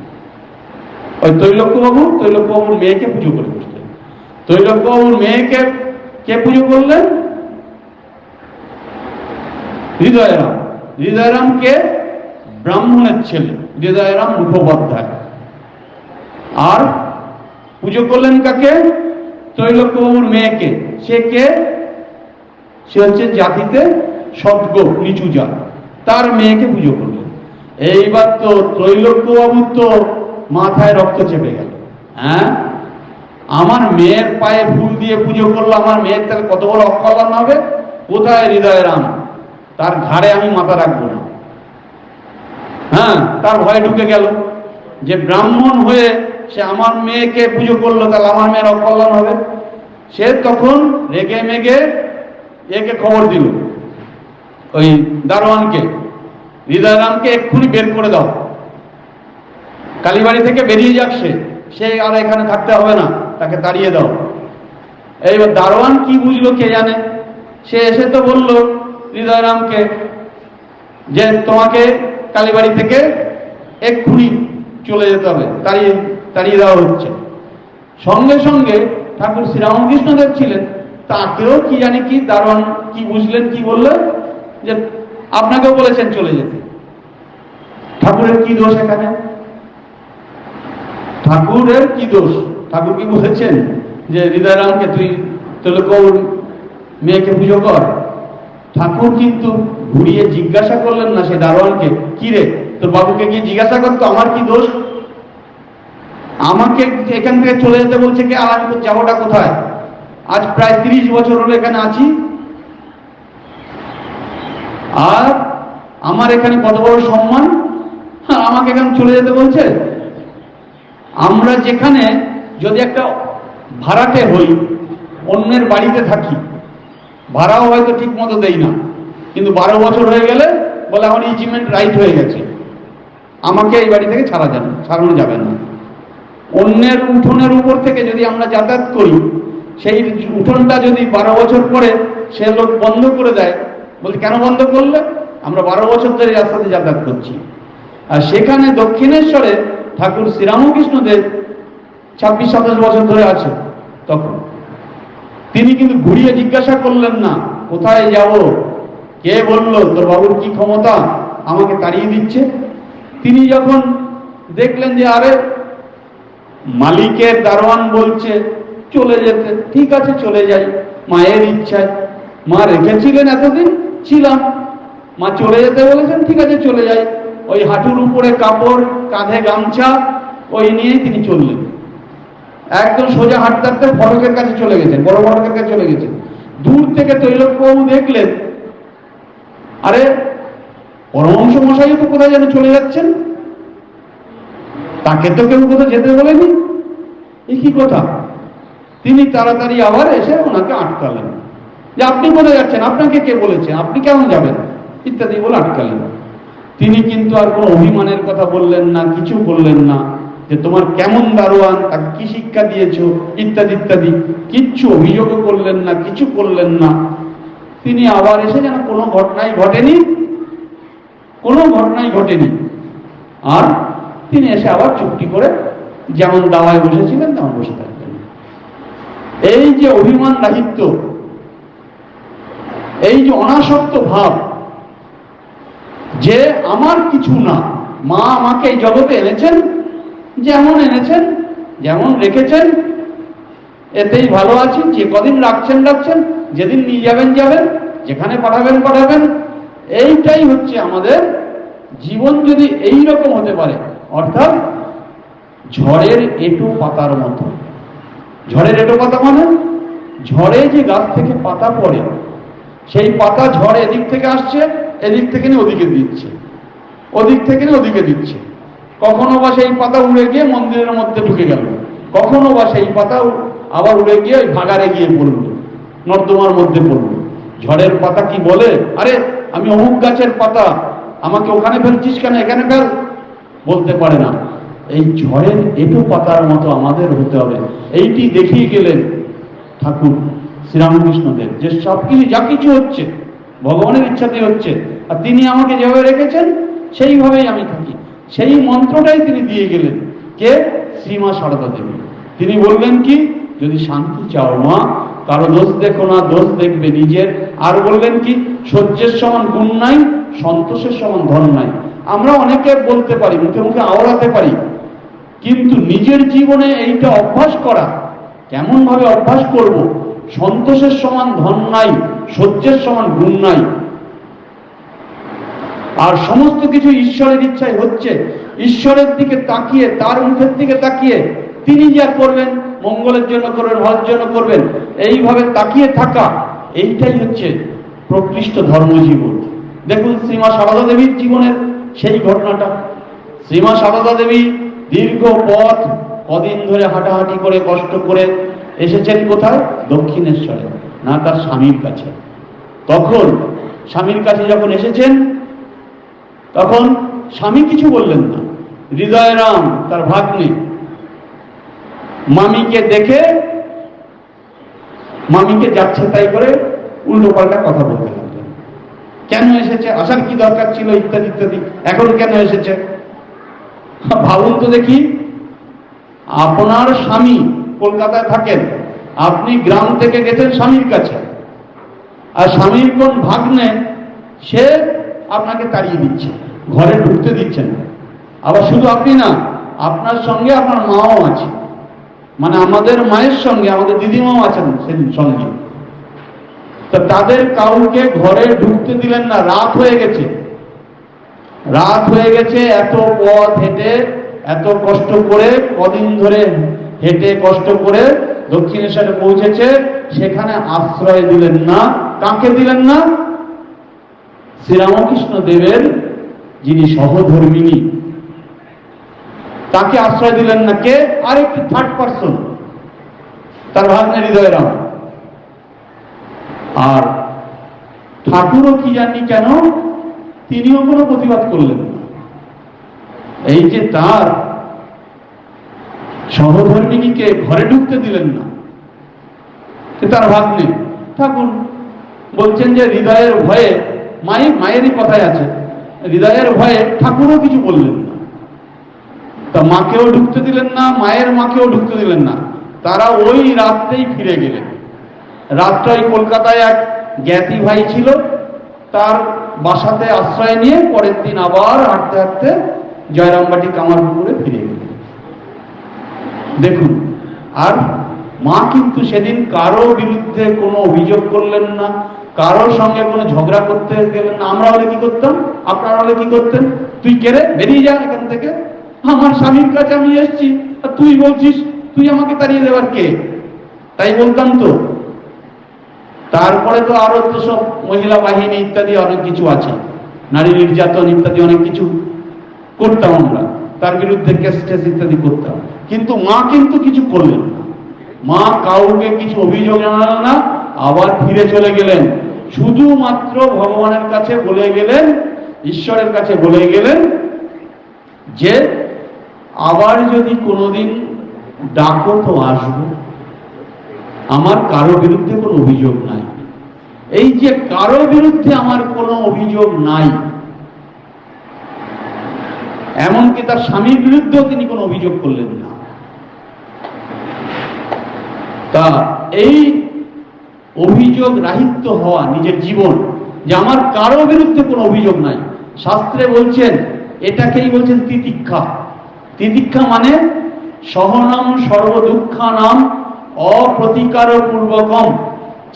ওই তৈলক্যবাবুর মেয়েকে পুজো করে বসলেন। তৈলক্যবাবুর মেয়েকে কে পুজো করলেন? হৃদয়রাম। হৃদয়রামকে ব্রাহ্মণের ছেলে, হৃদয়রাম মুখোপাধ্যায়। আর পুজো করলেন কাকে? তৈলক্যবাবুর মেয়েকে। সে কে? সে হচ্ছে জাতিতে সদ্য নিচু জাত, তার মেয়েকে পুজো করলেন। এইবার তো ত্রৈলোক্যবাবুর তো মাথায় রক্ত চেপে গেল। হ্যাঁ, আমার মেয়ের পায়ে ফুল দিয়ে পুজো করলো, আমার মেয়ের তাহলে কত বড় অকল্যাণ হবে। কোথায় হৃদয়রাম? তার ঘাড়ে আমি মাথা রাখবো না। হ্যাঁ, তার ভয় ঢুকে গেল যে ব্রাহ্মণ হয়ে সে আমার মেয়েকে পুজো করলো, তাহলে আমার মেয়ের অকল্যাণ হবে। সে তখন রেগে মেগে একে খবর দিল, ওই দারোয়ানকে, হৃদয়রামকে এক্ষুনি বের করে দাও, কালীবাড়ি থেকে বেরিয়ে যাক, সে আর এখানে থাকতে হবে না, তাকে তাড়িয়ে দাও। এইবার দারোয়ান কি বুঝলো কে জানে, সে এসে তো বলল হৃদয়রামকে যে তোমাকে কালীবাড়ি থেকে এক্ষুনি চলে যেতে হবে, তাড়িয়ে দেওয়া হচ্ছে। সঙ্গে সঙ্গে ঠাকুর শ্রীরামকৃষ্ণদেব ছিলেন, তাকেও কি জানি কি দারোয়ান কি বুঝলেন, কি বললেন যে আপনাকেও বলেছেন চলে যেতে। ঠাকুরের কি দোষ এখানে? ঠাকুরের কি দোষ? ঠাকুর কি বলেছেন যে হৃদয়রামকে তুই তৈলক্যবাবুর মেয়েকে পুজো কর? ঠাকুর কিন্তু ঘুরিয়ে জিজ্ঞাসা করলেন না সে দারোয়ানকে, কি রে তোর বাবুকে গিয়ে জিজ্ঞাসা করতো আমার কি দোষ, আমাকে এখান থেকে চলে যেতে বলছে কে, আর আমি যাবোটা কোথায়? আজ প্রায় 30 বছর হলো এখানে আছি, আর আমার এখানে কত বড় সম্মান, আমাকে এখানে চলে যেতে বলছে। আমরা যেখানে যদি একটা ভাড়াটে হই, অন্যের বাড়িতে থাকি, ভাড়াও হয়তো ঠিক মতো দেই না, কিন্তু 12 বছর হয়ে গেলে বলে আমার ইজিমেন্ট রাইট হয়ে গেছে, আমাকে এই বাড়ি থেকে ছাড়ানো যাবে না। অন্যের উঠোনের উপর থেকে যদি আমরা যাতায়াত করি, সেই উঠোনটা যদি 12 বছর পরে সে লোক বন্ধ করে দেয়, বলতে কেন বন্ধ করলে? আমরা 12 বছর ধরে রাস্তাতে যাতায়াত করছি। আর সেখানে দক্ষিণেশ্বরে ঠাকুর শ্রীরামকৃষ্ণদেব 26-27 বছর ধরে আছে। তখন তিনি কিন্তু ঘুরিয়ে জিজ্ঞাসা করলেন না কোথায় যাব, কে বলল তোর বাবুর কি ক্ষমতা আমাকে তাড়িয়ে দিচ্ছে। তিনি যখন দেখলেন যে আরে মালিকের দারোয়ান বলছে চলে যেতে, ঠিক আছে চলে যাই, মায়ের ইচ্ছায়, মা রেখেছিলেন এতদিন ছিলাম, মা চলে যেতে বলেছেন, ঠিক আছে চলে যাই। ওই হাঁটুর উপরে কাপড়, কাঁধে গামছা, ওই নিয়ে তিনি চললেন। একদম সোজা হাঁটতে হাঁটতে ফটকের কাছে চলে গেছেন, বড় ফটকের কাছে চলে গেছেন। দূর থেকে তৈলক্যবাবু দেখলেন আরে পরমহংস মশাই তো কোথায় যেন চলে যাচ্ছেন, তাকে তো কেউ কোথাও যেতে বলেনি, এই কি কথা। তিনি তাড়াতাড়ি আবার এসে ওনাকে আটকালেন যে আপনি কোথায় যাচ্ছেন, আপনাকে কে বলেছেন, আপনি কেমন যাবেন ইত্যাদি বলে আটকালেন। তিনি কিন্তু আর কোনো অভিমানের কথা বললেন না, কিছু বললেন না, যে তোমার কেমন দারোয়ান, তাকে কি শিক্ষা দিয়েছো, ইত্যাদি ইত্যাদি। কিচ্ছু অভিযোগও করলেন না, কিছু করলেন না। তিনি আবার এসে যেন কোনো ঘটনাই ঘটেনি, কোনো ঘটনাই ঘটেনি। আর তিনি এসে আবার চুক্তি করে যেমন দাওয়ায় বসেছিলেন তেমন বসে থাকবেন। এই যে অভিমান রাহিত্য, এই যে অনাসক্ত ভাব যে আমার কিছু না, মা আমাকে এই জগতে এনেছেন, যেমন এনেছেন, যেমন রেখেছেন, এতেই ভালো আছি। যে কদিন রাখছেন রাখছেন, যেদিন নিয়ে যাবেন যাবেন, যেখানে পাঠাবেন পাঠাবেন। এইটাই হচ্ছে আমাদের জীবন। যদি এই রকম হতে পারে, অর্থাৎ ঝড়ের এঁটো পাতার মতো। ঝড়ের এঁটো পাতা মানে ঝড়ে যে গাছ থেকে পাতা পড়ে, সেই পাতা ঝড় এদিক থেকে আসছে, এদিক থেকে নিয়ে ওদিকে দিচ্ছে, ওদিক থেকে নিয়ে ওদিকে দিচ্ছে। কখনো বা সেই পাতা উড়ে গিয়ে মন্দিরের মধ্যে ঢুকে গেল, কখনো বা সেই পাতা আবার উড়ে গিয়ে ওই ভাগাড়ে গিয়ে পড়ল, নর্দমার মধ্যে পড়ল। ঝড়ের পাতা কি বলে, আরে আমি অমুক গাছের পাতা, আমাকে ওখানে ফেলছিস কেন, এখানে ফেল, বলতে পারে না। এই ঝড়ের এঁটো পাতার মতো আমাদের হতে হবে। এইটি দেখিয়ে গেলেন ঠাকুর শ্রীরামকৃষ্ণদেব, যে সবকিছু যা কিছু হচ্ছে ভগবানের ইচ্ছাতেই হচ্ছে, আর তিনি আমাকে যেভাবে রেখেছেন সেইভাবেই আমি থাকি। সেই মন্ত্রটাই তিনি দিয়ে গেলেন। কে? শ্রীমা সারদা দেবী। তিনি বললেন কি, যদি শান্তি চাও মা, কারো দোষ দেখো না, দোষ দেখবে নিজের। আর বললেন কি, সহ্যের সমান গুণ নাই, সন্তোষের সমান ধন নাই। আমরা অনেকে বলতে পারি, মুখে মুখে আওড়াতে পারি, কিন্তু নিজের জীবনে এইটা অভ্যাস করা, কেমন ভাবে অভ্যাস করব? সন্তোষের সমান ধন নাই, সহ্যের সমান গুণ নাই। আর সমস্ত কিছু ঈশ্বরের ইচ্ছায় হচ্ছে। ঈশ্বরের দিকে তাকিয়ে, তার মুখের দিকে তাকিয়ে তিনি যা করবেন মঙ্গলের জন্য করবেন, ভালোর জন্য করবেন, এইভাবে তাকিয়ে থাকা, এইটাই হচ্ছে প্রকৃষ্ট ধর্মজীবন। দেখুন শ্রীমা সারদা দেবীর জীবনের সেই ঘটনাটা। শ্রীমা সারদা দেবী দীর্ঘ পথ কদিন ধরে হাঁটাহাঁটি করে কষ্ট করে এসেছেন কোথায়? দক্ষিণেশ্বরে, না তার স্বামীর কাছে। তখন স্বামীর কাছে যখন এসেছেন, তখন স্বামী কিছু বললেন না। হৃদয়রাম তার ভাগ্নে মামিকে দেখে, মামিকে যাচ্ছে তাই করে উল্টো পাল্টা কথা বলতে লাগলেন। কেন এসেছে, আসার কি দরকার ছিল, ইত্যাদি ইত্যাদি। এখন কেন এসেছে ভাবুন তো দেখি। আপনার স্বামী কলকাতায় থাকেন, আপনি গ্রাম থেকে গেছেন স্বামীর কাছে, আর স্বামীর কোন ভাগ্নে সে আপনাকে তাড়িয়ে দিচ্ছে, ঘরে ঢুকতে দিচ্ছেন। আবার শুধু আপনি না, আপনার সঙ্গে আপনার মাও আছে, মানে আমাদের মায়ের সঙ্গে আমাদের দিদিমাও আছেন সেদিন সঙ্গে। তো তাদের কাউকে ঘরে ঢুকতে দিলেন না। রাত হয়ে গেছে, রাত হয়ে গেছে, এত পথ হেঁটে, এত কষ্ট করে, কদিন ধরে হেঁটে কষ্ট করে দক্ষিণেশ্বরে পৌঁছেছে, সেখানে আশ্রয় দিলেন না। কাকে দিলেন না? শ্রীরামকৃষ্ণ দেবের যিনি সহধর্মিনী, তাকে আশ্রয় দিলেন না। কে? আরেকটি থার্ড পার্সন, তার ভাগ্নে হৃদয়রাম। আর ঠাকুরও কি জানি কেন তিনিও কোনো প্রতিবাদ করলেন না। এই যে তার সহধর্মিনীকে ঘরে ঢুকতে দিলেন না, তার ভাগ্নে। ঠাকুর বলছেন যে হৃদয়ের ভয়ে, মায়েরই কথায় আছে, হৃদয়ের ভয়ে ঠাকুরও কিছু বললেন না। তা মাকেও ঢুকতে দিলেন না, মায়ের মাকেও ঢুকতে দিলেন না। তারা ওই রাত্রেই ফিরে গেলেন। রাতটা ওই কলকাতায় এক জ্ঞাতি ভাই ছিল, তার বাসাতে আশ্রয় নিয়ে পরের দিন আবার হাঁটতে হাঁটতে জয়রামবাটি কামারপুকুরে ফিরে গেলেন। দেখুন, আর মা কিন্তু সেদিন কারো বিরুদ্ধে কোনো অভিযোগ করলেন না, কারোর সঙ্গে কোনো ঝগড়া করতে গেলেন না। আমরা হলে কি করতাম, আপনারা হলে কি করতেন? তুই কেড়ে বেরিয়ে যা এখান থেকে, আমার স্বামীর কাছে আমি এসেছি, আর তুই বলছিস তুই আমাকে তাড়িয়ে দেওয়ার কে? তাই বলতাম তো। তারপরে তো আরো তো সব মহিলা বাহিনী ইত্যাদি অনেক কিছু আছে, নারী নির্যাতন ইত্যাদি অনেক কিছু করতাম আমরা, তার বিরুদ্ধে কেস টেস ইত্যাদি করতাম। কিন্তু মা কিন্তু কিছু করলেন না। মা কাউকে কিছু অভিযোগ জানালেন না, আবার ফিরে চলে গেলেন। শুধুমাত্র ভগবানের কাছে বলে গেলেন, ঈশ্বরের কাছে বলে গেলেন যে আবার যদি কোনোদিন ডাকো তো আসবো, আমার কারো বিরুদ্ধে কোনো অভিযোগ নাই। এই যে কারো বিরুদ্ধে আমার কোনো অভিযোগ নাই, এমনকি তার স্বামীর বিরুদ্ধেও তিনি কোনো অভিযোগ করলেন না। তা এই অভিযোগ রাহিত্য হওয়া নিজের জীবন, যে আমার কারো বিরুদ্ধে কোনো অভিযোগ নাই, শাস্ত্রে বলছেন, এটাকেই বলছেন তিতিক্ষা। তিতিক্ষা মানে সহনম সর্বদুঃখানাম অপ্রতিকার পূর্বকম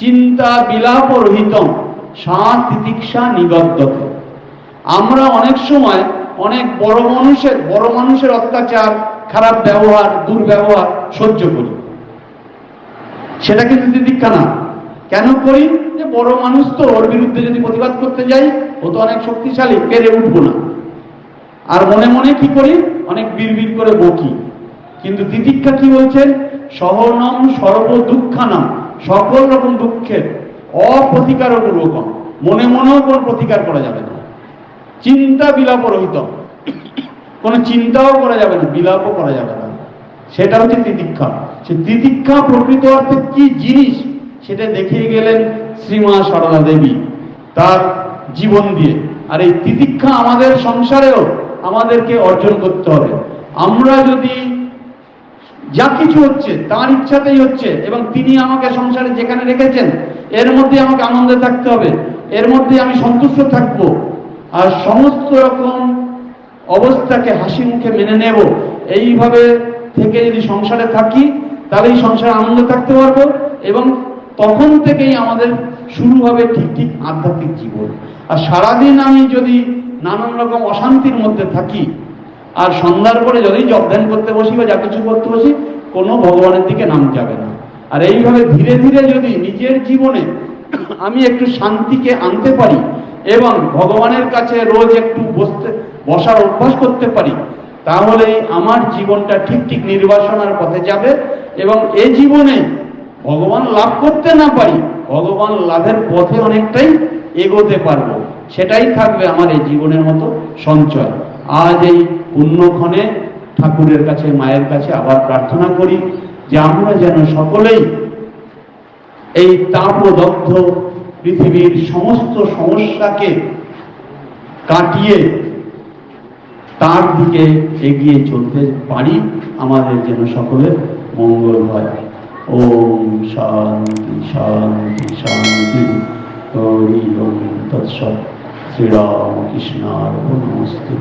চিন্তা বিলাপ রহিতম সা তিতিক্ষা নিগদ্যতে। আমরা অনেক সময় অনেক বড় মানুষের অত্যাচার, খারাপ ব্যবহার, দুর্ব্যবহার সহ্য করি, সেটা কিন্তু তিতিক্ষা না। কেন করি? যে বড় মানুষ তো, ওর বিরুদ্ধে যদি প্রতিবাদ করতে যাই ও তো অনেক শক্তিশালী, পেরে উঠবো না। আর মনে মনে কি করি? অনেক বিড়বিড় করে বকি। কিন্তু তিতিক্ষা কি বলছেন? সহনম সর্বদুঃখানাম, সকল রকম দুঃখের অপ্রতিকার পূর্বকম, মনে মনেও কোনো প্রতিকার করা যাবে না। চিন্তা বিলাপ রহিত, কোনো চিন্তাও করা যাবে না, বিলাপও করা যাবে না। সেটা হচ্ছে তিতিক্ষা। সে তিতিক্ষা প্রকৃত অর্থে কি জিনিস সেটা দেখিয়ে গেলেন শ্রীমা সারদা দেবী তার জীবন দিয়ে। আর এই তিতিক্ষা আমাদের সংসারেও আমাদেরকে অর্জন করতে হবে। আমরা যদি যা কিছু হচ্ছে তার ইচ্ছাতেই হচ্ছে, এবং তিনি আমাকে সংসারে যেখানে রেখেছেন এর মধ্যে আমাকে আনন্দে থাকতে হবে, এর মধ্যে আমি সন্তুষ্ট থাকব, আর সমস্ত রকম অবস্থাকে হাসি মুখে মেনে নেব, এইভাবে থেকে যদি সংসারে থাকি তাহলে এই সংসারে আনন্দ থাকতে পারবো, এবং তখন থেকেই আমাদের শুরু হবে ঠিক ঠিক আধ্যাত্মিক জীবন। আর সারাদিন আমি যদি নানান রকম অশান্তির মধ্যে থাকি, আর সন্ধ্যার পরে যদি জপ ধ্যান করতে বসি বা যা কিছু করতে বসি, কোনো ভগবানের দিকে নাম যাবে না। আর এইভাবে ধীরে ধীরে যদি নিজের জীবনে আমি একটু শান্তিকে আনতে পারি এবং ভগবানের কাছে রোজ একটু বসার অভ্যাস করতে পারি, তাহলে আমার জীবনটা ঠিক ঠিক নির্বাসনার পথে যাবে, এবং এই জীবনে ভগবান লাভ করতে না পারি, ভগবান লাভের পথে অনেকটাই এগোতে পারবো। সেটাই থাকবে আমার এই জীবনের মতো সঞ্চয়। আজ এই পুণ্যক্ষণে ঠাকুরের কাছে, মায়ের কাছে আবার প্রার্থনা করি যে আমরা যেন সকলেই এই তাপদগ্ধ পৃথিবীর সমস্ত সমস্যাকে কাটিয়ে তার দিকে এগিয়ে চলতে পারি, আমাদের যেন সকলের মঙ্গল হয়। ওম শান্তি শান্তি শান্তি। হরি ওম তৎসৎ। শ্রীরামকৃষ্ণার্পণমস্তু।